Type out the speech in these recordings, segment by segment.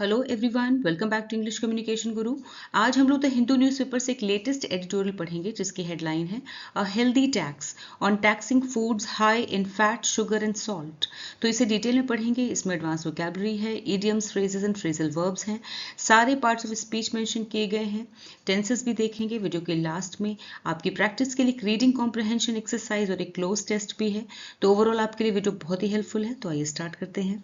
Hello everyone, welcome back to English communication guru. आज हम लोग द हिंदू न्यूज़पेपर से एक लेटेस्ट एडिटोरियल पढ़ेंगे जिसकी हेडलाइन है a healthy tax on taxing foods high in fat, sugar and salt. तो इसे डिटेल में पढ़ेंगे। इसमें एडवांस वोकैबुलरी है, idioms, phrases and phrasal verbs हैं, सारे पार्ट्स ऑफ स्पीच मेंशन किए गए हैं, टेंसेस भी देखेंगे। वीडियो के लास्ट में आपकी प्रैक्टिस के लिए एक रीडिंग कॉम्प्रहेंशन एक्सरसाइज और एक क्लोज टेस्ट भी है। तो ओवरऑल आपके लिए वीडियो बहुत ही हेल्पफुल है। तो आइए स्टार्ट करते हैं।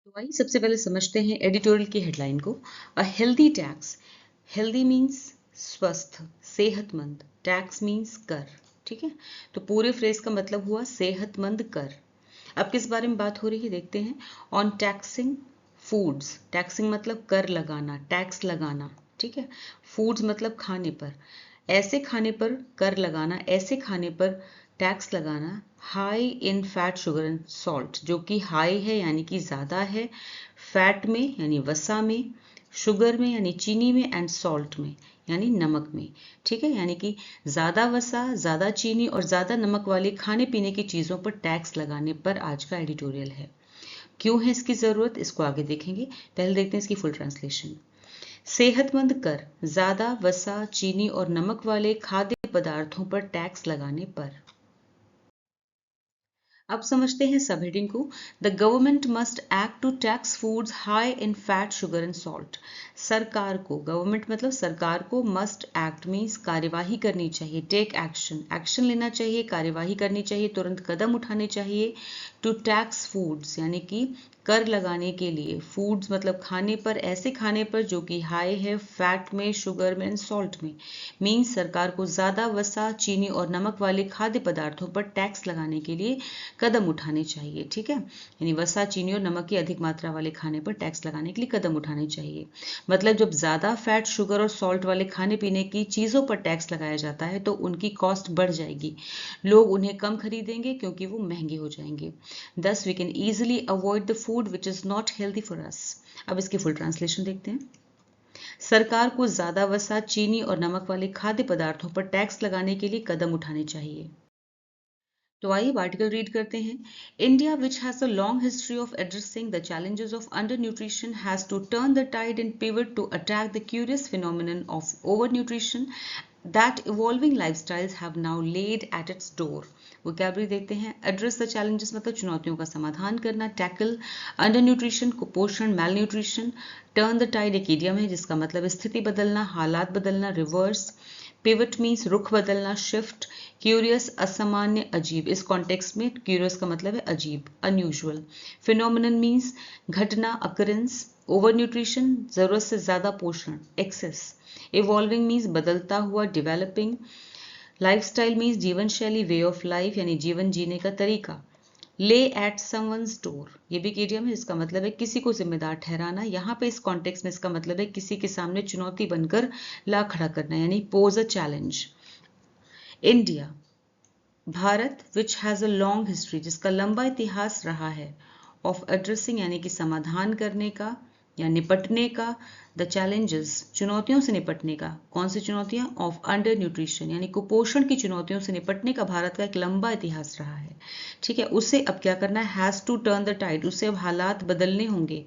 तो आइए सबसे पहले समझते हैं एडिटोरियल की हेडलाइन को। अ हेल्दी टैक्स, हेल्दी मीन्स स्वस्थ, सेहतमंद, टैक्स मीन्स कर। ठीक है, तो पूरे फ्रेज का मतलब हुआ सेहतमंद कर। अब किस बारे में बात हो रही है देखते हैं। ऑन टैक्सिंग फूड्स, टैक्सिंग मतलब कर लगाना, टैक्स लगाना। ठीक है, फूड्स मतलब खाने पर, ऐसे खाने पर कर लगाना, ऐसे खाने पर टैक्स लगाना। High in fat, sugar and salt, जो कि हाई है यानी कि ज़्यादा है, फैट में यानी वसा में, शुगर में यानी चीनी में, एंड सॉल्ट में यानी नमक में। ठीक है, यानी कि ज़्यादा वसा, ज़्यादा चीनी और ज़्यादा नमक वाले खाने पीने की चीज़ों पर टैक्स लगाने पर आज का एडिटोरियल है। क्यों है इसकी ज़रूरत, इसको आगे देखेंगे। पहले देखते हैं इसकी फुल ट्रांसलेशन। सेहतमंद कर, ज़्यादा वसा, चीनी और नमक वाले खाद्य पदार्थों पर टैक्स लगाने पर। अब समझते हैं सब हेडिंग को। The government must act to tax foods high in fat, sugar and salt. सरकार को, गवर्नमेंट मतलब सरकार को, मस्ट एक्ट मीन्स कार्यवाही करनी चाहिए, टेक एक्शन, एक्शन लेना चाहिए, कार्यवाही करनी चाहिए, तुरंत कदम उठाने चाहिए। टू टैक्स फूड्स यानी कि कर लगाने के लिए, फूड्स मतलब खाने पर, ऐसे खाने पर जो कि हाई है फैट में, शुगर में एंड सॉल्ट में। मीन्स सरकार को ज़्यादा वसा, चीनी और नमक वाले खाद्य पदार्थों पर टैक्स लगाने के लिए कदम उठाने चाहिए। ठीक है, यानी वसा, चीनी और नमक की अधिक मात्रा वाले खाने पर टैक्स लगाने के लिए कदम उठाने चाहिए। मतलब जब ज़्यादा फैट, शुगर और सॉल्ट वाले खाने पीने की चीज़ों पर टैक्स लगाया जाता है तो उनकी कॉस्ट बढ़ जाएगी, लोग उन्हें कम खरीदेंगे क्योंकि वो महंगे हो जाएंगे। Thus, we can easily avoid the food which is not healthy for us. अब इसकी फुल ट्रांसलेशन देखते हैं। सरकार को ज्यादा वसा, चीनी और नमक वाले खाद्य पदार्थों पर टैक्स लगाने के लिए कदम उठाने चाहिए। तो आइए आर्टिकल रीड करते हैं। India which has a long history of addressing the challenges of under nutrition has to turn the tide and pivot to attack the curious phenomenon of over nutrition that evolving lifestyles have now laid at its door. Vocabulary देखते हैं। Address the challenges मतलब चुनौतियों का समाधान करना, tackle under nutrition कुपोषण, मैल nutrition, turn the Tide एक idiom है जिसका मतलब स्थिति बदलना, हालात बदलना, रिवर्स। पिवट मीन्स रुख बदलना, शिफ्ट। क्यूरियस असामान्य, अजीब, इस कॉन्टेक्स्ट में क्यूरियस का मतलब है अजीब, अनयूजुअल। फिनोमिनन मीन्स घटना, अकरेंस। ओवर न्यूट्रिशन जरूरत से ज्यादा पोषण, एक्सेस। इवॉल्विंग मीन्स बदलता हुआ, डेवलपिंग। लाइफस्टाइल मीन्स जीवन शैली, वे ऑफ लाइफ यानी जीवन जीने का तरीका। ले एट समवन्स डोर, ये भी इडियम है जिसका मतलब है किसी को जिम्मेदार ठहराना। यहाँ पे इस कॉन्टेक्स्ट में इसका मतलब है किसी के सामने चुनौती बनकर ला खड़ा करना, यानी pose a challenge. India, Bharat, which has a long history, जिसका लंबा इतिहास रहा है, ऑफ एड्रेसिंग यानी कि समाधान करने का या निपटने का, द चैलेंजेस चुनौतियों से निपटने का। कौन सी चुनौतियां, ऑफ अंडर न्यूट्रिशन यानी कुपोषण की चुनौतियों से निपटने का भारत का एक लंबा इतिहास रहा है। ठीक है, उसे अब क्या करना है, has to turn the tide, उसे अब हालात बदलने होंगे,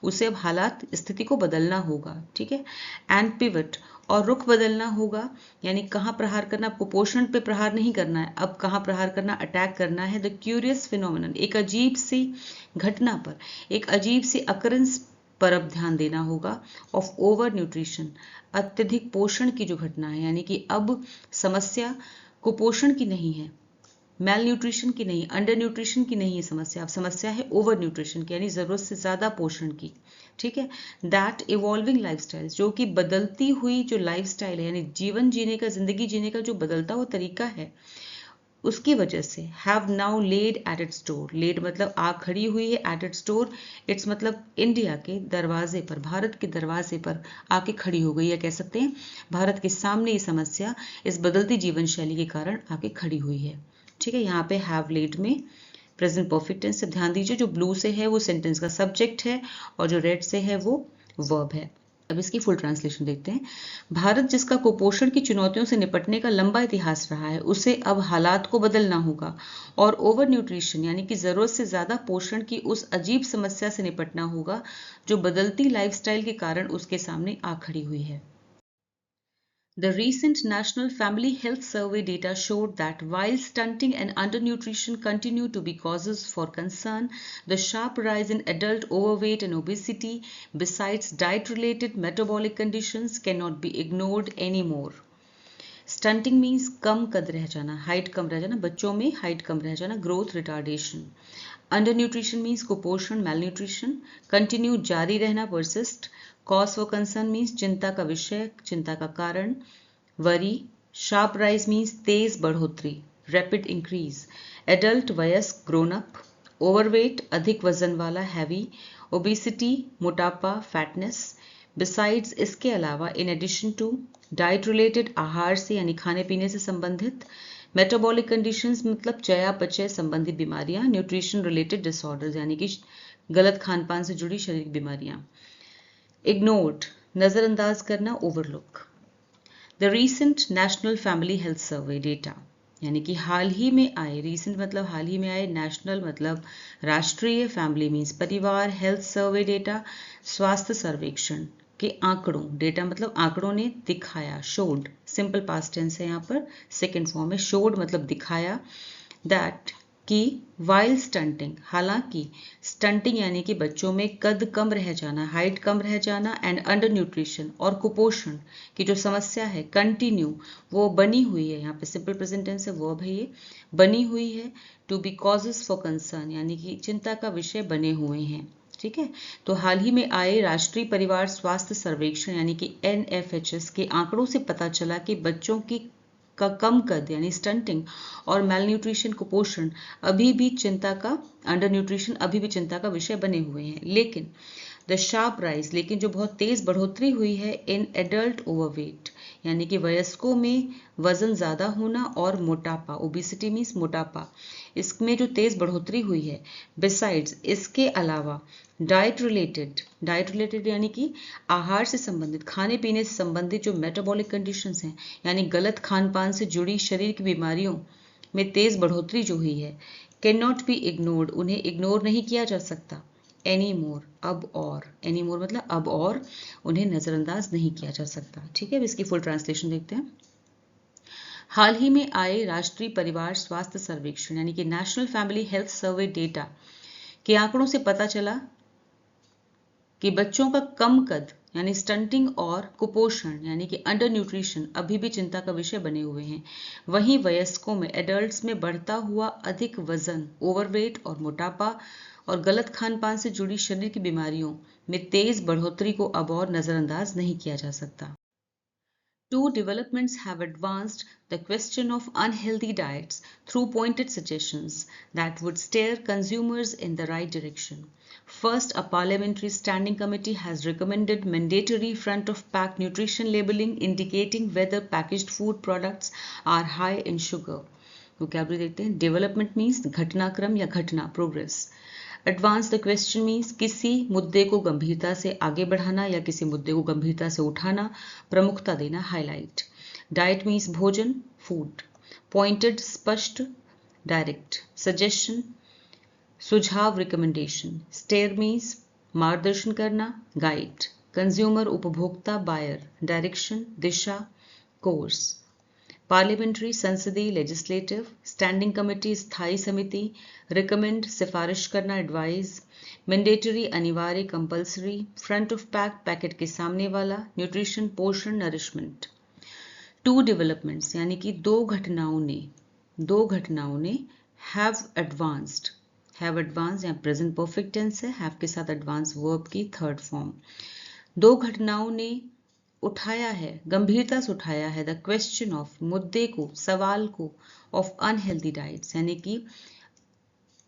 उसे अब हालात, स्थिति को बदलना होगा। ठीक है, एंड पिवट, और रुख बदलना होगा, यानी कहाँ प्रहार करना, कुपोषण पे प्रहार नहीं करना है, अब कहाँ प्रहार करना, अटैक करना है। द क्यूरियस फिनोमिनन, एक अजीब सी घटना पर, एक अजीब सी अकरेंस पर अब ध्यान देना होगा। ऑफ ओवर न्यूट्रिशन, अत्यधिक पोषण की जो घटना है, यानी कि अब समस्या कुपोषण की नहीं है, मेल न्यूट्रिशन की नहीं, अंडर न्यूट्रिशन की नहीं है समस्या, अब समस्या है ओवर न्यूट्रिशन की, यानी जरूरत से ज्यादा पोषण की। ठीक है, दैट इवॉल्विंग लाइफस्टाइल, जो कि बदलती हुई जो लाइफस्टाइल है, यानी जीवन जीने का, जिंदगी जीने का जो बदलता हुआ तरीका है, उसकी वजह से have now laid at its door, laid मतलब आ खड़ी हुई है, एट इट्स डोर इट्स मतलब इंडिया के दरवाजे पर, भारत के दरवाजे पर आके खड़ी हो गई है, कह सकते हैं भारत के सामने ये समस्या इस बदलती जीवन शैली के कारण आके खड़ी हुई है। ठीक है, यहाँ पे हैव लेड में प्रेजेंट परफेक्ट टेंस से ध्यान दीजिए, जो ब्लू से है वो सेंटेंस का सब्जेक्ट है और जो रेड से है वो वर्ब है। अब इसकी फुल ट्रांसलेशन देखते हैं। भारत जिसका कुपोषण की चुनौतियों से निपटने का लंबा इतिहास रहा है, उसे अब हालात को बदलना होगा और ओवर न्यूट्रिशन यानी कि जरूरत से ज्यादा पोषण की उस अजीब समस्या से निपटना होगा जो बदलती लाइफस्टाइल के कारण उसके सामने आ खड़ी हुई है। The recent National Family Health Survey data showed that while stunting and undernutrition continue to be causes for concern, the sharp rise in adult overweight and obesity, besides diet-related metabolic conditions, cannot be ignored anymore. Stunting means कम कद रह जाना, height कम रह जाना, बच्चों में height कम रह जाना, ग्रोथ रिटार्डेशन। अंडरन्यूट्रिशन मीन्स कुपोषण, malnutrition, कंटिन्यू जारी रहना, persist, cause for concern means चिंता का विषय, चिंता का कारण, वरी, शार्प राइज मीन्स तेज बढ़ोतरी, रैपिड इंक्रीज, एडल्ट वयस्क ग्रोन अप, ओवरवेट अधिक वजन वाला हैवी, ओबेसिटी मोटापा फैटनेस, बिसाइड्स इसके अलावा, in addition to, diet related आहार से यानी खाने पीने से संबंधित, मेटाबॉलिक कंडीशंस मतलब चयापचय संबंधी बीमारियां, न्यूट्रिशन रिलेटेड डिसऑर्डर्स यानी कि गलत खान पान से जुड़ी शारीरिक बीमारियां, इग्नोर्ड नजरअंदाज करना, overlook. The recent national family health survey data यानी कि हाल ही में आए, रीसेंट मतलब हाल ही में आए, नेशनल मतलब राष्ट्रीय, फैमिली मीन्स परिवार, हेल्थ सर्वे डेटा स्वास्थ्य सर्वेक्षण के आंकड़ों, डेटा मतलब आंकड़ों ने दिखाया, शोड सिंपल पास्ट टेंस है यहाँ पर, सेकेंड फॉर्म है, शोड मतलब दिखाया, दैट कि वाइल स्टंटिंग हालांकि स्टंटिंग यानी कि बच्चों में कद कम रह जाना, हाइट कम रह जाना, एंड अंडर न्यूट्रिशन और कुपोषण की जो समस्या है कंटिन्यू वो बनी हुई है, यहाँ पे सिंपल प्रेजेंट टेंस है, वर्ब है ये, बनी हुई है, to be causes for concern यानी कि चिंता का विषय बने हुए हैं। ठीक है, तो हाल ही में आए राष्ट्रीय परिवार स्वास्थ्य सर्वेक्षण यानी कि NFHS के आंकड़ों से पता चला कि बच्चों की का कम कद यानी स्टंटिंग और मेलन्यूट्रिशन कुपोषण अभी भी चिंता का, अंडर न्यूट्रिशन अभी भी चिंता का विषय बने हुए हैं। लेकिन द शार्प राइज लेकिन जो बहुत तेज बढ़ोतरी हुई है इन एडल्ट ओवरवेट यानी कि वयस्कों में वजन ज्यादा होना और मोटापा, ओबेसिटी मीन्स मोटापा, इसमें जो तेज बढ़ोतरी हुई है, बिसाइड्स इसके अलावा डाइट रिलेटेड यानी कि आहार से संबंधित, खाने पीने से संबंधित जो मेटाबॉलिक कंडीशंस हैं यानी गलत खान पान से जुड़ी शरीर की बीमारियों में तेज बढ़ोतरी जो हुई है, कैन नॉट बी इग्नोर्ड उन्हें इग्नोर नहीं किया जा सकता, एनी मोर अब और, एनी मोर मतलब अब और, उन्हें नजरअंदाज नहीं किया जा सकता। ठीक है, अब इसकी फुल ट्रांसलेशन देखते हैं। हाल ही में आए राष्ट्रीय परिवार स्वास्थ्य सर्वेक्षण यानी कि national family health survey data के आंकड़ों से पता चला कि बच्चों का कम कद यानी स्टंटिंग और कुपोषण यानी कि अंडर न्यूट्रिशन अभी भी चिंता का विषय बने हुए हैं। वहीं वयस्कों में, एडल्ट्स में बढ़ता हुआ अधिक वजन, ओवरवेट और मोटापा और गलत खान पान से जुड़ी शरीर की बीमारियों में तेज बढ़ोतरी को अब और नजरअंदाज नहीं किया जा सकता। Two developments have advanced the question of unhealthy diets through pointed suggestions that would steer consumers in the right direction. First, a parliamentary standing committee has recommended mandatory front-of-pack nutrition labeling indicating whether packaged food products are high in sugar. Vocabulary देखते हैं। Development means घटनाक्रम या घटना, progress. Advance the question means किसी मुद्दे को गंभीरता से आगे बढ़ाना या किसी मुद्दे को गंभीरता से उठाना, प्रमुखता देना, हाईलाइट। डाइट मीन्स भोजन, फूड। पॉइंटेड स्पष्ट, डायरेक्ट। सजेशन सुझाव, रिकमेंडेशन। स्टेयर मीन्स मार्गदर्शन करना, गाइड। कंज्यूमर उपभोक्ता, बायर। डायरेक्शन दिशा, कोर्स। पार्लियामेंट्री संसदीय, लेजिस्लेटिव। स्टैंडिंग कमेटी स्थायी समिति। रिकमेंड सिफारिश करना, एडवाइज। मैंडेटरी अनिवार्य, compulsory. Front of pack packet के सामने वाला। न्यूट्रिशन पोषण, नरिशमेंट। टू डेवलपमेंट्स यानी कि दो घटनाओं ने हैव एडवांस्ड या प्रेजेंट परफेक्ट टेंस है, हैव के साथ एडवांस वर्ब की थर्ड फॉर्म। दो घटनाओं ने उठाया है, गंभीरता से उठाया है, द क्वेश्चन ऑफ मुद्दे को, सवाल को, ऑफ अनहेल्दी डाइट्स यानी कि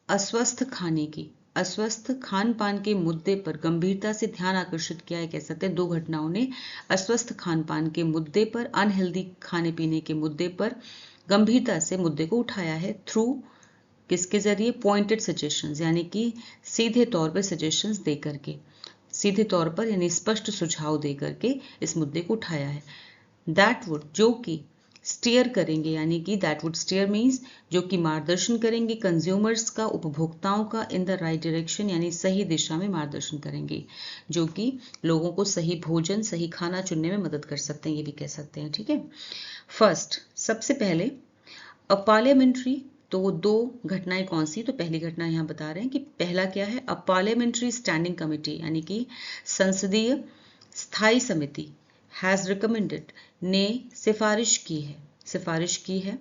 अस्वस्थ खान पान के मुद्दे पर गंभीरता से ध्यान आकर्षित किया है, कह सकते हैं। दो घटनाओं ने अस्वस्थ खान पान के मुद्दे पर, अनहेल्दी खाने पीने के मुद्दे पर गंभीरता से मुद्दे को उठाया है, थ्रू किसके जरिए, पॉइंटेड सजेशंस यानी कि सीधे तौर पर सजेशंस दे करके। सीधे तौर पर यानी स्पष्ट सुझाव दे करके इस मुद्दे को उठाया है। दैट वुड, जो कि स्टीयर करेंगे, यानी कि दैट वुड स्टीयर मीन्स जो कि मार्गदर्शन करेंगे कंज्यूमर्स का, उपभोक्ताओं का, इन द राइट डायरेक्शन यानी सही दिशा में मार्गदर्शन करेंगे, जो कि लोगों को सही भोजन, सही खाना चुनने में मदद कर सकते हैं, ये भी कह सकते हैं। ठीक है, फर्स्ट, सबसे पहले अ पार्लियामेंट्री, तो दो घटनाएं कौन सी, तो पहली घटना यहां बता रहे हैं कि पहला क्या है, अ पार्लियामेंट्री स्टैंडिंग कमेटी यानी कि संसदीय स्थायी समिति हैज रिकमेंडेड, ने सिफारिश की है।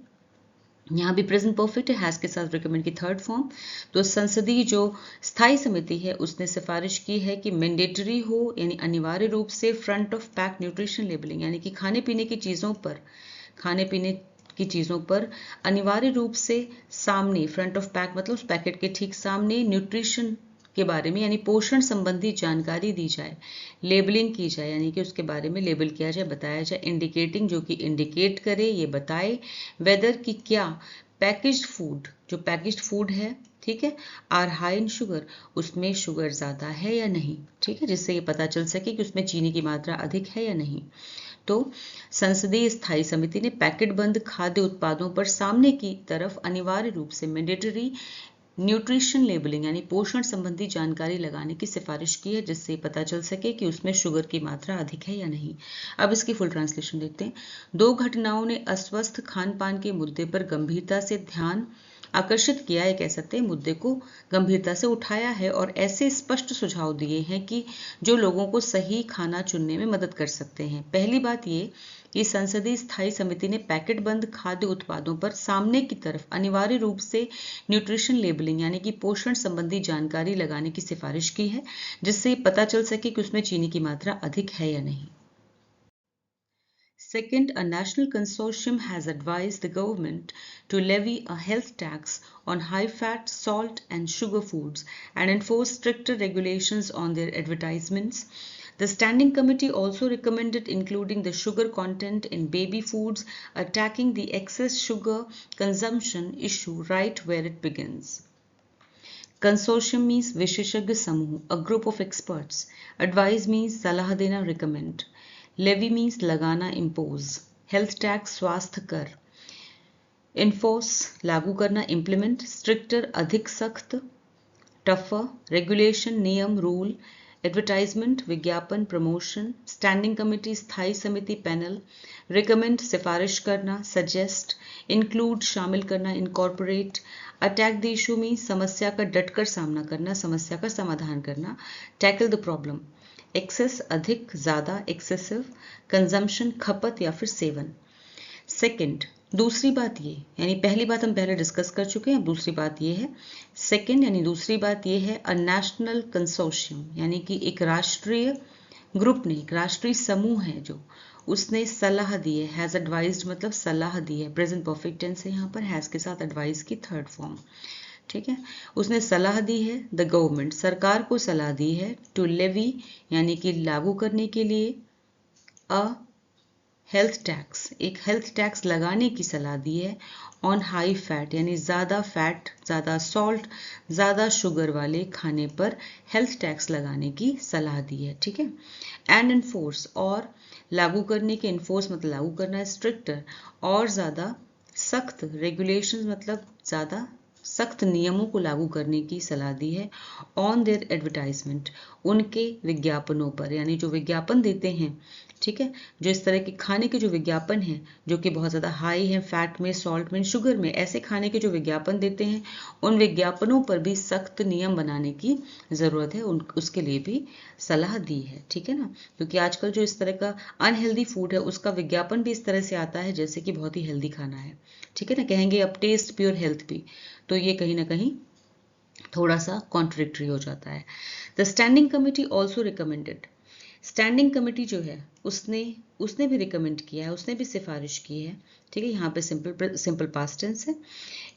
यहाँ भी प्रेजेंट परफेक्ट है, हैज के साथ रिकमेंड की थर्ड फॉर्म। तो संसदीय जो स्थायी समिति है उसने सिफारिश की है कि मैंडेटरी हो यानी अनिवार्य रूप से front of pack nutrition labelling, यानी कि खाने पीने की चीज़ों पर अनिवार्य रूप से सामने, फ्रंट ऑफ पैक मतलब उस पैकेट के ठीक सामने न्यूट्रिशन के बारे में यानी पोषण संबंधी जानकारी दी जाए, लेबलिंग की जाए यानी कि उसके बारे में लेबल किया जाए, बताया जाए, इंडिकेटिंग जो कि इंडिकेट करे, ये बताए, वेदर कि क्या पैकेज्ड फूड, जो पैकेज्ड फूड है, ठीक है, आर हाई इन शुगर, उसमें शुगर ज़्यादा है या नहीं, ठीक है, जिससे ये पता चल सके कि उसमें चीनी की मात्रा अधिक है या नहीं। तो संसदीय स्थायी समिति ने पैकेट बंद खाद्य उत्पादों पर सामने की तरफ अनिवार्य रूप से मैंडेटरी न्यूट्रिशन लेबलिंग यानी पोषण संबंधी जानकारी लगाने की सिफारिश की है, जिससे पता चल सके कि उसमें शुगर की मात्रा अधिक है या नहीं। अब इसकी फुल ट्रांसलेशन देखते हैं। दो घटनाओं ने अस्वस्थ खान पान के मुद्दे पर गंभीरता से ध्यान आकर्षित किया है, कह सकते हैं, मुद्दे को गंभीरता से उठाया है और ऐसे स्पष्ट सुझाव दिए हैं कि जो लोगों को सही खाना चुनने में मदद कर सकते हैं। पहली बात ये कि संसदीय स्थायी समिति ने पैकेट बंद खाद्य उत्पादों पर सामने की तरफ अनिवार्य रूप से न्यूट्रिशन लेबलिंग यानी कि पोषण संबंधी जानकारी लगाने की सिफारिश की है, जिससे पता चल सके कि उसमें चीनी की मात्रा अधिक है या नहीं। Second, a national consortium has advised the government to levy a health tax on high-fat, salt and sugar foods and enforce stricter regulations on their advertisements. The Standing Committee also recommended including the sugar content in baby foods, attacking the excess sugar consumption issue right where it begins. Consortium means विशेषज्ञ समूह, a group of experts. Advise means सलाह देना, recommend. Levy means लगाना, impose. Health tax स्वास्थ्य कर. Enforce लागू करना, implement. Stricter अधिक सख्त, tougher. Regulation नियम, rule. Advertisement विज्ञापन, promotion. Standing committee स्थायी समिति, panel. Recommend सिफारिश करना, suggest. Include शामिल करना, incorporate. Attack the issue means समस्या का डटकर सामना करना, समस्या का समाधान करना. Tackle the problem. एक्सेस अधिक, ज़्यादा, एक्सेसिव. कंजम्पशन खपत या फिर सेवन. सेकंड, दूसरी बात ये, यानी पहली बात हम पहले डिस्कस कर चुके हैं, अब दूसरी बात ये है. सेकंड यानी दूसरी बात ये है, अ नेशनल कंसोर्शियम यानी कि एक राष्ट्रीय ग्रुप ने, एक राष्ट्रीय समूह है जो, उसने सलाह दी है. हैज़ एडवाइज्ड मतलब सलाह दी है, प्रेजेंट परफेक्ट टेंस है यहाँ पर, हैज़ के साथ एडवाइज की थर्ड फॉर्म. ठीक है, उसने सलाह दी है, द गवर्नमेंट सरकार को सलाह दी है, टू लेवी यानी कि लागू करने के लिए, अ हेल्थ टैक्स एक हेल्थ टैक्स लगाने की सलाह दी है, ऑन हाई फैट यानी ज़्यादा फैट, ज़्यादा सॉल्ट, ज़्यादा शुगर वाले खाने पर हेल्थ टैक्स लगाने की सलाह दी है. ठीक है, एंड इन्फोर्स और लागू करने के, इन्फोर्स मतलब लागू करना, स्ट्रिक्टर और ज़्यादा सख्त, रेगुलेशंस मतलब ज़्यादा सख्त नियमों को लागू करने की सलाह दी है, ऑन देयर एडवर्टाइजमेंट उनके विज्ञापनों पर, यानी जो विज्ञापन देते हैं, ठीक है, जो इस तरह के खाने के जो विज्ञापन हैं जो कि बहुत ज़्यादा हाई हैं फैट में, सॉल्ट में, शुगर में, ऐसे खाने के जो विज्ञापन देते हैं उन विज्ञापनों पर भी सख्त नियम बनाने की ज़रूरत है, उसके लिए भी सलाह दी है. ठीक है ना, क्योंकि आजकल जो इस तरह का अनहेल्दी फूड है उसका विज्ञापन भी इस तरह से आता है जैसे कि बहुत ही हेल्दी खाना है. ठीक है ना, कहेंगे अब टेस्ट प्योर हेल्थ भी, तो ये कहीं ना कहीं थोड़ा सा कॉन्ट्रडिक्टरी हो जाता है. The standing committee also recommended, standing committee जो है उसने भी रिकमेंड किया है, उसने भी सिफारिश की है. ठीक है, यहाँ पे सिंपल पास्ट टेंस है.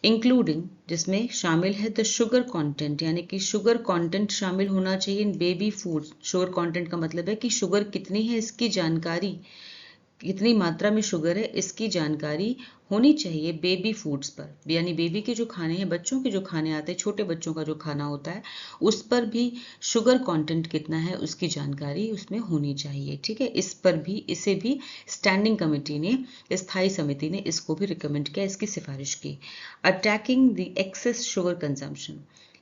इंक्लूडिंग जिसमें शामिल है द शुगर कंटेंट यानी कि शुगर कंटेंट शामिल होना चाहिए in baby food. Sugar content का मतलब है कि शुगर कितनी है इसकी जानकारी कितनी मात्रा में शुगर है इसकी जानकारी होनी चाहिए बेबी फूड्स पर, यानी बेबी के जो खाने हैं, बच्चों के जो खाने आते हैं, छोटे बच्चों का जो खाना होता है उस पर भी शुगर कंटेंट कितना है उसकी जानकारी उसमें होनी चाहिए। ठीक है, इसे भी स्टैंडिंग कमेटी ने, स्थायी समिति ने इसको भी रिकमेंड किया, इसकी सिफारिश की। Attacking the excess sugar consumption,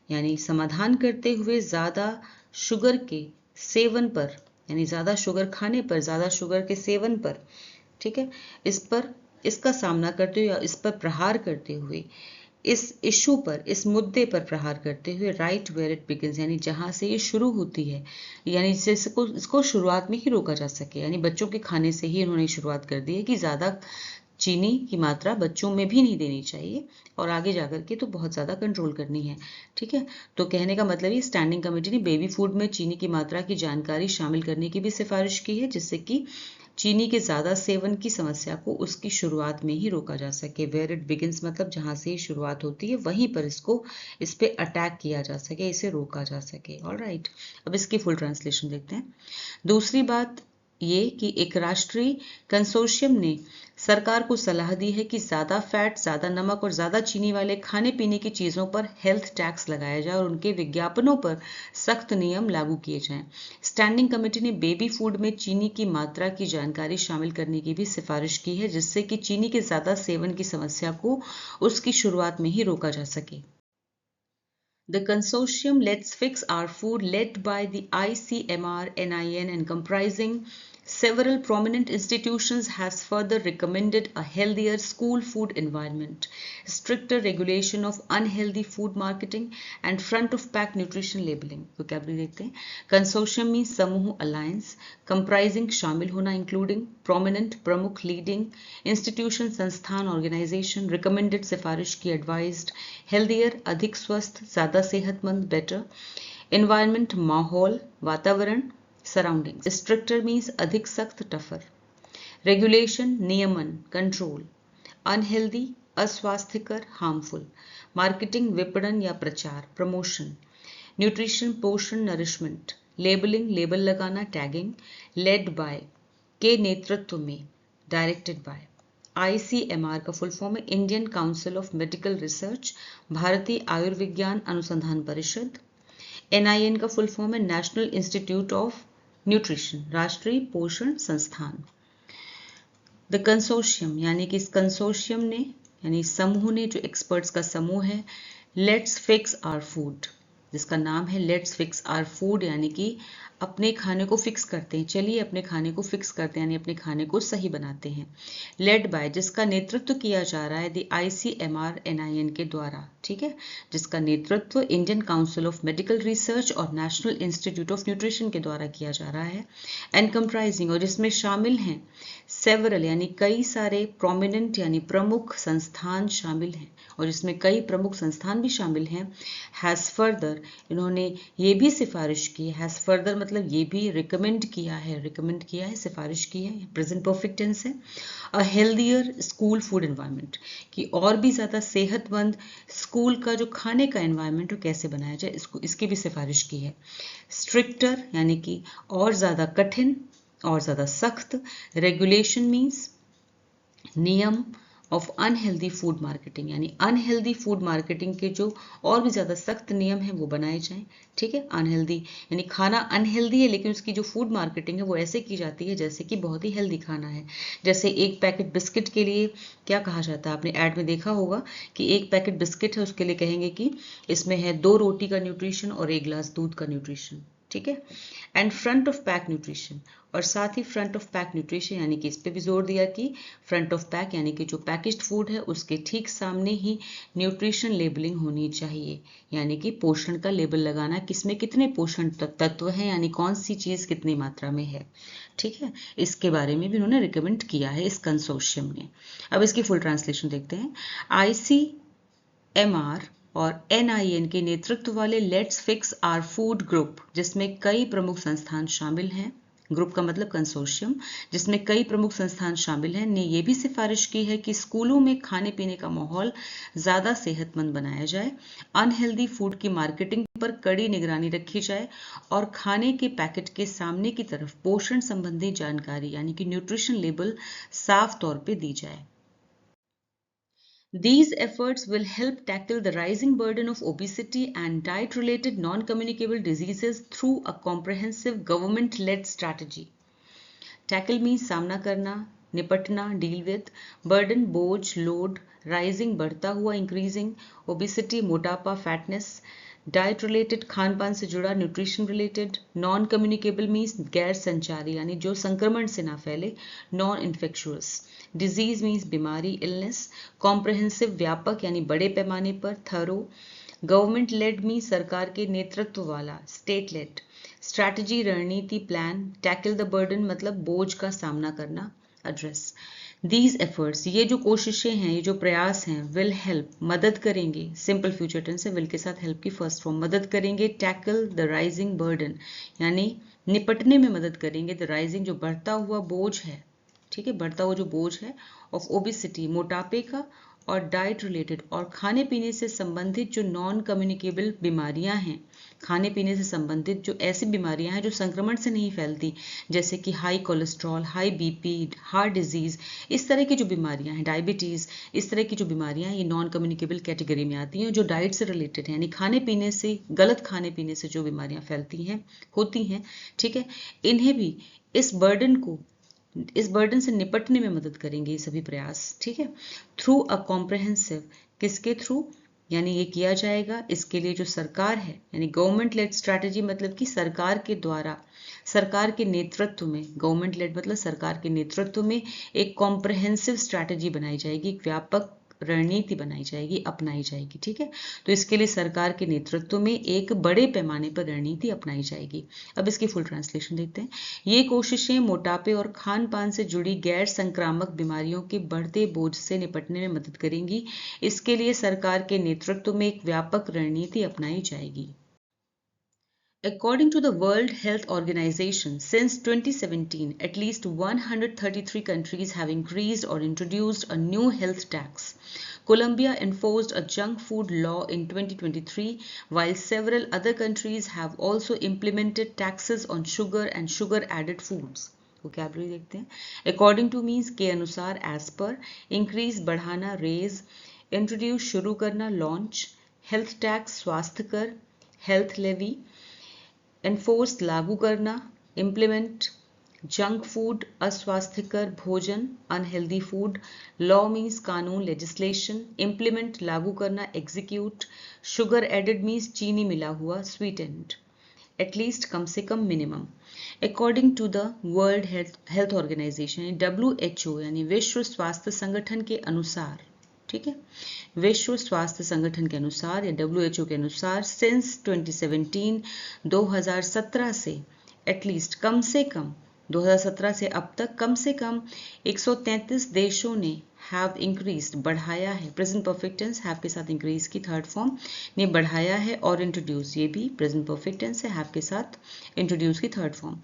यानी समाधान करते हुए ज़्यादा शुगर के सेवन पर, यानी ज़्यादा शुगर खाने पर, ज़्यादा शुगर के सेवन पर, ठीक है, इसका सामना करते हुए या इस पर प्रहार करते हुए, इस इशू पर, इस मुद्दे पर प्रहार करते हुए, राइट वेयर इट बिगिंस, यानी जहाँ से ये शुरू होती है, यानी इसको शुरुआत में ही रोका जा सके, यानी बच्चों के खाने से ही इन्होंने शुरुआत कर दी है कि ज़्यादा चीनी की मात्रा बच्चों में भी नहीं देनी चाहिए और आगे जाकर के तो बहुत ज़्यादा कंट्रोल करनी है। ठीक है, तो कहने का मतलब ये स्टैंडिंग कमेटी ने बेबी फूड में चीनी की मात्रा की जानकारी शामिल करने की भी सिफारिश की है, जिससे कि चीनी के ज़्यादा सेवन की समस्या को उसकी शुरुआत में ही रोका जा सके। वेयर इट बिगिंस मतलब जहाँ से शुरुआत होती है वहीं पर इस पे अटैक किया जा सके, इसे रोका जा सके। ऑलराइट, अब इसकी फुल ट्रांसलेशन देखते हैं। दूसरी बात ये कि एक राष्ट्रीय कंसोर्शियम ने सरकार को सलाह दी है कि ज़्यादा फैट, ज़्यादा नमक और ज़्यादा चीनी वाले खाने पीने की चीज़ों पर हेल्थ टैक्स लगाया जाए और उनके विज्ञापनों पर सख्त नियम लागू किए जाएं। स्टैंडिंग कमेटी ने बेबी फूड में चीनी की मात्रा की जानकारी शामिल करने की भी सिफारिश की है, जिससे कि चीनी के ज़्यादा सेवन की समस्या को उसकी शुरुआत में ही रोका जा सके। The consortium Let's Fix Our Food, led by the ICMR NIN and comprising several prominent institutions, has further recommended a healthier school food environment, stricter regulation of unhealthy food marketing, and front-of-pack nutrition labeling. Vocabulary देखते हैं। Consortium means समूह, alliance, comprising शामिल होना, including prominent, प्रमुख, leading, institution, संस्थान, organization, recommended सिफारिश की, advised, healthier अधिक स्वस्थ, ज़्यादा सेहतमंद, better, environment माहौल, वातावरण, surroundings, stricter means अधिक सख्त, tougher, regulation नियमन, control, unhealthy अस्वास्थ्यकर, harmful, marketing विपणन या प्रचार, promotion, nutrition पोषण, nourishment, labeling लेबल लगाना, tagging, led by के नेतृत्व में, directed by, ICMR का फुल फॉर्म है Indian council of medical research, Bharatiya Ayurvigyan अनुसंधान परिषद। NIN का फुल फॉर्म है नेशनल इंस्टीट्यूट ऑफ न्यूट्रिशन, राष्ट्रीय पोषण संस्थान। द कंसोर्शियम, यानी कि इस कंसोर्शियम ने, यानी समूह ने, जो एक्सपर्ट्स का समूह है, लेट्स फिक्स आवर फूड, जिसका नाम है लेट्स फिक्स आवर फूड, यानी कि अपने खाने को फिक्स करते हैं, चलिए अपने खाने को फिक्स करते हैं, यानी अपने खाने को सही बनाते हैं। लेड बाय, जिसका नेतृत्व किया जा रहा है द ICMR NIN के द्वारा, ठीक है, जिसका नेतृत्व Indian council of medical research और नेशनल इंस्टीट्यूट ऑफ न्यूट्रिशन के द्वारा किया जा रहा है। एंड कंप्राइजिंग, और जिसमें शामिल हैं सेवरल, यानी कई सारे, प्रोमिनेंट यानी प्रमुख संस्थान शामिल हैं, और जिसमें कई प्रमुख संस्थान भी शामिल हैं। हैज़ फर्दर, इन्होंने ये भी सिफारिश की है, हैज़ फर्दर मतलब ये भी रिकमेंड किया है, सिफारिश की है, प्रेजेंट परफेक्ट टेंस है। अ हेल्दियर स्कूल फूड एनवायरनमेंट, कि और भी ज़्यादा सेहतमंद स्कूल का जो खाने का एनवायरनमेंट हो कैसे बनाया जाए, इसकी भी सिफारिश की है। स्ट्रिक्टर, यानी कि और ज़्यादा कठिन और ज़्यादा सख्त। रेगुलेशन मीन्स नियम ऑफ अनहेल्दी फूड मार्केटिंग, यानी अनहेल्दी फूड मार्केटिंग के जो और भी ज़्यादा सख्त नियम हैं वो बनाए जाएं। ठीक है, अनहेल्दी यानी खाना अनहेल्दी है लेकिन उसकी जो फूड मार्केटिंग है वो ऐसे की जाती है जैसे कि बहुत ही हेल्दी खाना है। जैसे एक पैकेट बिस्किट के लिए क्या कहा जाता है, आपने ऐड में देखा होगा कि एक पैकेट बिस्किट है, उसके लिए कहेंगे कि इसमें है 2 रोटी का न्यूट्रिशन और 1 गिलास दूध का न्यूट्रिशन। ठीक है, and front of pack nutrition, और साथ ही फ्रंट ऑफ पैक न्यूट्रिशन यानी कि इस पे भी जोर दिया कि फ्रंट ऑफ पैक यानी कि जो पैकेज्ड फूड है उसके ठीक सामने ही न्यूट्रिशन लेबलिंग होनी चाहिए, यानी कि पोषण का लेबल लगाना, किसमें कितने पोषण तत्व हैं, यानी कौन सी चीज़ कितनी मात्रा में है। ठीक है, इसके बारे में भी उन्होंने रिकमेंड किया है इस कंसोर्शियम ने। अब इसकी फुल ट्रांसलेशन देखते हैं। ICMR और NIN के नेतृत्व वाले let's fix our food group, जिसमें कई प्रमुख संस्थान शामिल हैं, ग्रुप का मतलब कंसोर्शियम, जिसमें कई प्रमुख संस्थान शामिल हैं, ने यह भी सिफारिश की है कि स्कूलों में खाने पीने का माहौल ज्यादा सेहतमंद बनाया जाए, अनहेल्दी फूड की मार्केटिंग पर कड़ी निगरानी रखी जाए और खाने के पैकेट के सामने की तरफ पोषण संबंधी जानकारी यानी कि न्यूट्रिशन लेबल साफ तौर पे दी जाए। These efforts will help tackle the rising burden of obesity and diet-related non-communicable diseases through a comprehensive government-led strategy. Tackle means सामना करना, निपटना, deal with, burden बोझ, load, rising बढ़ता हुआ, increasing, obesity मोटापा, fatness, डाइट रिलेटेड खान पान से जुड़ा, nutrition related, non communicable means गैर संचारी यानी जो संक्रमण से ना फैले, नॉन इन्फेक्शुअस, डिजीज मीन्स बीमारी, इलनेस, कॉम्प्रहेंसिव व्यापक यानी बड़े पैमाने पर, थरो, गवर्नमेंट लेड मीन्स सरकार के नेतृत्व वाला, स्टेट लेड, स्ट्रैटेजी रणनीति प्लान, टैकल द बर्डन मतलब बोझ का सामना करना, एड्रेस। These efforts, ये जो कोशिशें हैं, ये जो प्रयास हैं, will help, मदद करेंगे, सिंपल फ्यूचर टेंस है, will के साथ help की फर्स्ट फॉर्म, मदद करेंगे, tackle the rising burden यानी निपटने में मदद करेंगे, the rising जो बढ़ता हुआ बोझ है, ठीक है, बढ़ता हुआ जो बोझ है, of obesity मोटापे का, और डाइट रिलेटेड और खाने पीने से संबंधित जो नॉन कम्युनिकेबल बीमारियां हैं, खाने पीने से संबंधित जो ऐसी बीमारियां हैं जो संक्रमण से नहीं फैलती, जैसे कि high cholesterol, high BP, heart disease, इस तरह की जो बीमारियां हैं, डायबिटीज, इस तरह की जो बीमारियां हैं, ये नॉन कम्युनिकेबल कैटेगरी में आती हैं, जो डाइट से रिलेटेड है, यानी खाने पीने से, गलत खाने पीने से जो बीमारियां फैलती हैं, होती हैं, ठीक है, इन्हें भी इस बर्डन से निपटने में मदद करेंगे ये सभी प्रयास, ठीक है, थ्रू अ कॉम्प्रहेंसिव, किसके थ्रू, यानी ये किया जाएगा, इसके लिए जो सरकार है, यानी गवर्नमेंट लेड स्ट्रैटेजी मतलब कि सरकार के द्वारा, सरकार के नेतृत्व में, गवर्नमेंट लेड मतलब सरकार के नेतृत्व में एक कॉम्प्रहेंसिव स्ट्रैटेजी बनाई जाएगी, एक व्यापक रणनीति बनाई जाएगी, अपनाई जाएगी, ठीक है, तो इसके लिए सरकार के नेतृत्व में एक बड़े पैमाने पर रणनीति अपनाई जाएगी। अब इसकी फुल ट्रांसलेशन देखते हैं। ये कोशिशें मोटापे और खान पान से जुड़ी गैर संक्रामक बीमारियों के बढ़ते बोझ से निपटने में मदद करेंगी, इसके लिए सरकार के नेतृत्व में एक व्यापक रणनीति अपनाई जाएगी। According to the World Health Organization, since 2017, at least 133 countries have increased or introduced a new health tax. Colombia enforced a junk food law in 2023, while several other countries have also implemented taxes on sugar and sugar-added foods. Vocabulary देखते हैं. According to means के अनुसार, as per, increase बढ़ाना, raise, introduce शुरू करना, launch, health tax स्वास्थ्य कर, health levy, enforce लागू करना, इम्प्लीमेंट, जंक फूड अस्वास्थ्यकर भोजन, अनहेल्दी फूड, लॉ मीन्स कानून, लेजिस्लेशन, इम्प्लीमेंट लागू करना, एग्जीक्यूट, शुगर एडेड मीन्स चीनी मिला हुआ, स्वीटेंड, एटलीस्ट कम से कम, minimum. According to the World Health Organization WHO यानी विश्व स्वास्थ्य संगठन के अनुसार, ठीक है, विश्व स्वास्थ्य संगठन के अनुसार या WHO के अनुसार सिंस 2017 से एटलीस्ट कम से कम 2017 से अब तक कम से कम 133 देशों ने हैव इंक्रीज्ड बढ़ाया है, प्रेजेंट परफेक्ट टेंस हैव के साथ इंक्रीज की थर्ड फॉर्म ने बढ़ाया है, और इंट्रोड्यूस ये भी प्रेजेंट परफेक्ट टेंस है, हैव के साथ इंट्रोड्यूस की थर्ड फॉर्म।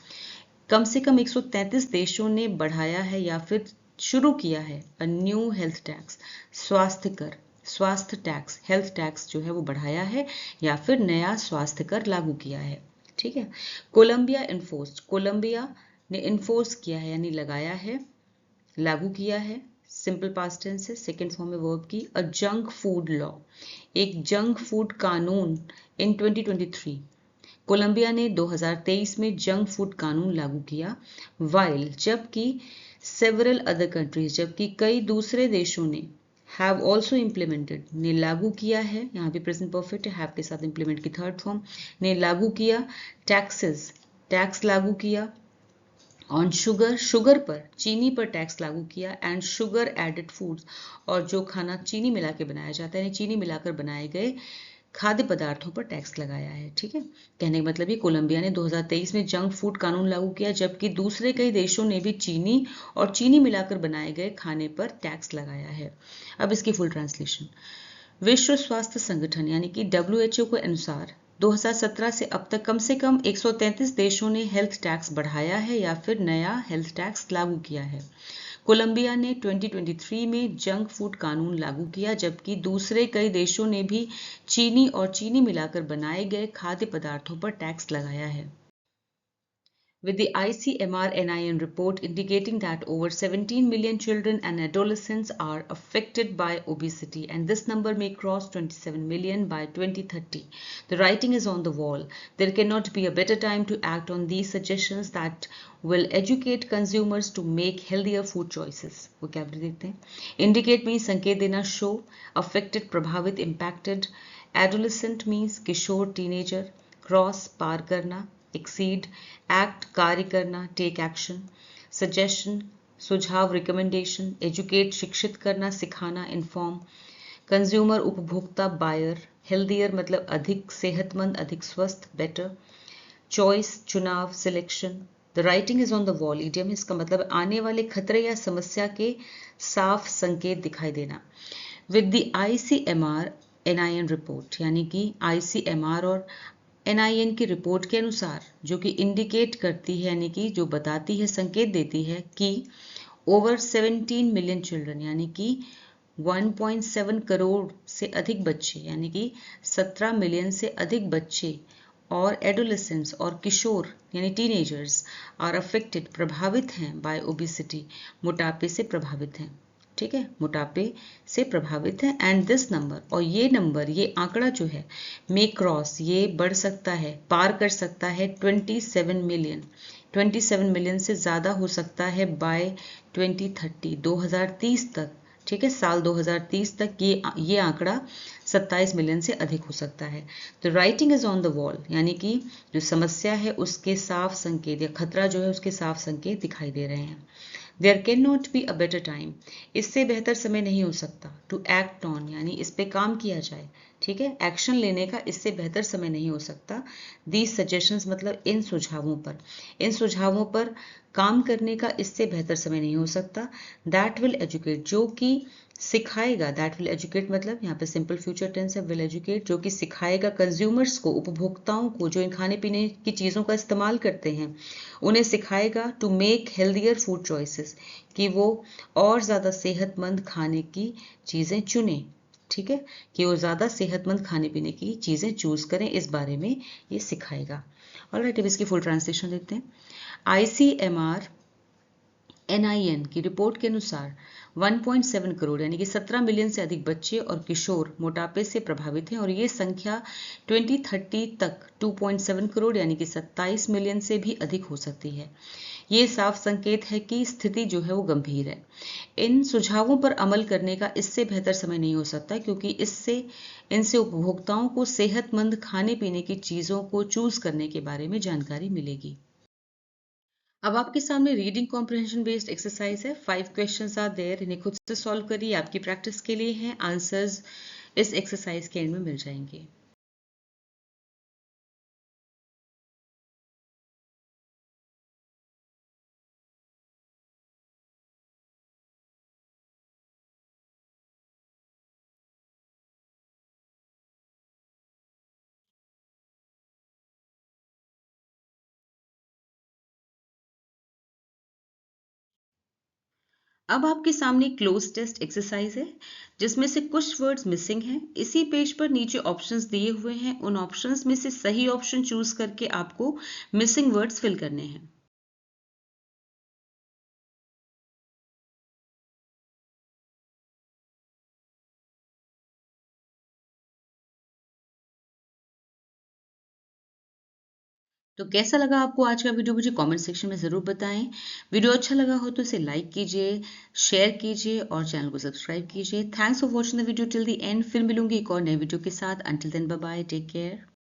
कम से कम 133 देशों ने बढ़ाया है या फिर शुरू किया है अ न्यू हेल्थ टैक्स, स्वास्थ्य कर, स्वास्थ्य टैक्स, हेल्थ टैक्स जो है वो बढ़ाया है या फिर नया स्वास्थ्य कर लागू किया है, ठीक है। कोलंबिया इन्फोर्स्ड, कोलंबिया ने इन्फोर्स किया है यानी लगाया है, लागू किया है, सिंपल पास्ट टेंस है, सेकेंड फॉर्म में वर्ब की, अ जंक फूड लॉ, एक जंक फूड कानून इन 2023, कोलंबिया ने 2023 में जंक फूड कानून लागू किया, वाइल जबकि सेवरल अदर कंट्रीज, जबकि कई दूसरे देशों ने हैव ऑल्सो इम्प्लीमेंटेड ने लागू किया है, यहाँ पे प्रेजेंट परफेक्ट है, हैव के साथ इम्प्लीमेंट की थर्ड फॉर्म, ने लागू किया, टैक्सेस टैक्स लागू किया, ऑन शुगर शुगर पर, चीनी पर टैक्स लागू किया, एंड शुगर एडेड फूड्स और जो खाना चीनी मिला के बनाया जाता है यानी चीनी मिलाकर बनाए गए खाद्य पदार्थों पर टैक्स लगाया है, ठीक है। कहने का मतलब ये कोलंबिया ने 2023 में जंक फूड कानून लागू किया, जबकि दूसरे कई देशों ने भी चीनी और चीनी मिलाकर बनाए गए खाने पर टैक्स लगाया है। अब इसकी फुल ट्रांसलेशन। विश्व स्वास्थ्य संगठन यानी कि WHO के अनुसार 2017 से अब तक कम से कम 133 देशों ने हेल्थ टैक्स बढ़ाया है या फिर नया हेल्थ टैक्स लागू किया है। कोलंबिया ने 2023 में जंक फूड कानून लागू किया, जबकि दूसरे कई देशों ने भी चीनी और चीनी मिलाकर बनाए गए खाद्य पदार्थों पर टैक्स लगाया है। With the ICMR NIN report indicating that over 17 million children and adolescents are affected by obesity, and this number may cross 27 million by 2030. The writing is on the wall. There cannot be a better time to act on these suggestions that will educate consumers to make healthier food choices. Vocabulary देखते हैं. Indicate means संकेत देना, show. Affected प्रभावित impacted. Adolescent means किशोर teenager. Cross पार करना. Exceed, act कार्य करना, take action, suggestion सुझाव recommendation, educate शिक्षित करना, सिखाना, inform, consumer उपभोक्ता buyer, healthier मतलब अधिक सेहतमंद, अधिक स्वस्थ, better, choice चुनाव, selection, the writing is on the wall idiom इसका मतलब आने वाले खतरे या समस्या के साफ संकेत दिखाई देना। With the ICMR NIN report यानी कि ICMR और NIN की रिपोर्ट के अनुसार, जो कि इंडिकेट करती है यानी कि जो बताती है, संकेत देती है कि ओवर 17 मिलियन चिल्ड्रन यानी कि 1.7 करोड़ से अधिक बच्चे यानी कि 17 मिलियन से अधिक बच्चे और एडोलेसेंट्स और किशोर यानी टीनेजर्स आर अफेक्टेड प्रभावित हैं बाय ओबेसिटी मोटापे से प्रभावित हैं। ठीक है, मोटापे से प्रभावित है। एंड दिस नंबर और ये नंबर ये आंकड़ा जो है मे क्रॉस ये बढ़ सकता है, पार कर सकता है 27 मिलियन से ज़्यादा हो सकता है बाय 2030 2030 तक। ठीक है, साल 2030 तक ये आंकड़ा 27 मिलियन से अधिक हो सकता है। तो writing is on the wall यानी कि जो समस्या है उसके साफ संकेत या खतरा जो है उसके साफ संकेत दिखाई दे रहे हैं। There can not be a better time, इससे बेहतर समय नहीं हो सकता। टू एक्ट ऑन यानी इस पे काम किया जाए। ठीक है, एक्शन लेने का इससे बेहतर समय नहीं हो सकता। दीज सजेशंस मतलब इन सुझावों पर काम करने का इससे बेहतर समय नहीं हो सकता। दैट विल एजुकेट जो कि सिखाएगा, दैट विल एजुकेट मतलब यहाँ पे सिंपल फ्यूचर टेंस है, विल एजुकेट जो कि सिखाएगा कंज्यूमर्स को, उपभोक्ताओं को जो इन खाने पीने की चीज़ों का इस्तेमाल करते हैं उन्हें सिखाएगा to make healthier food choices कि वो और ज़्यादा सेहतमंद खाने की चीज़ें चुनें। ठीक है, कि वो ज़्यादा सेहतमंद खाने पीने की चीज़ें चूज करें, इस बारे में ये सिखाएगा। ऑलराइट, अब इसकी फुल ट्रांसलेशन देखते हैं। ICMR NIN की रिपोर्ट के अनुसार 1.7 करोड़ यानी कि 17 मिलियन से अधिक बच्चे और किशोर मोटापे से प्रभावित हैं और ये संख्या 2030 तक 2.7 करोड़ यानी कि 27 मिलियन से भी अधिक हो सकती है। ये साफ संकेत है कि स्थिति जो है वो गंभीर है। इन सुझावों पर अमल करने का इससे बेहतर समय नहीं हो सकता क्योंकि इनसे उपभोक्ताओं को सेहतमंद खाने पीने की चीज़ों को चूज करने के बारे में जानकारी मिलेगी। अब आपके सामने रीडिंग कॉम्प्रिहेंशन बेस्ड एक्सरसाइज है। 5 क्वेश्चंस आर देयर, इन्हें खुद से सॉल्व करिए, आपकी प्रैक्टिस के लिए हैं। आंसर्स इस एक्सरसाइज के एंड में मिल जाएंगे। अब आपके सामने क्लोज टेस्ट एक्सरसाइज है जिसमें से कुछ वर्ड्स मिसिंग हैं। इसी पेज पर नीचे ऑप्शंस दिए हुए हैं, उन ऑप्शंस में से सही ऑप्शन चूज करके आपको मिसिंग वर्ड्स फिल करने हैं। तो कैसा लगा आपको आज का वीडियो, मुझे कमेंट सेक्शन में ज़रूर बताएं। वीडियो अच्छा लगा हो तो इसे लाइक कीजिए, शेयर कीजिए और चैनल को सब्सक्राइब कीजिए। Thanks for watching the video till the end. फिर मिलूंगी एक और नए वीडियो के साथ। Until then bye bye, take care.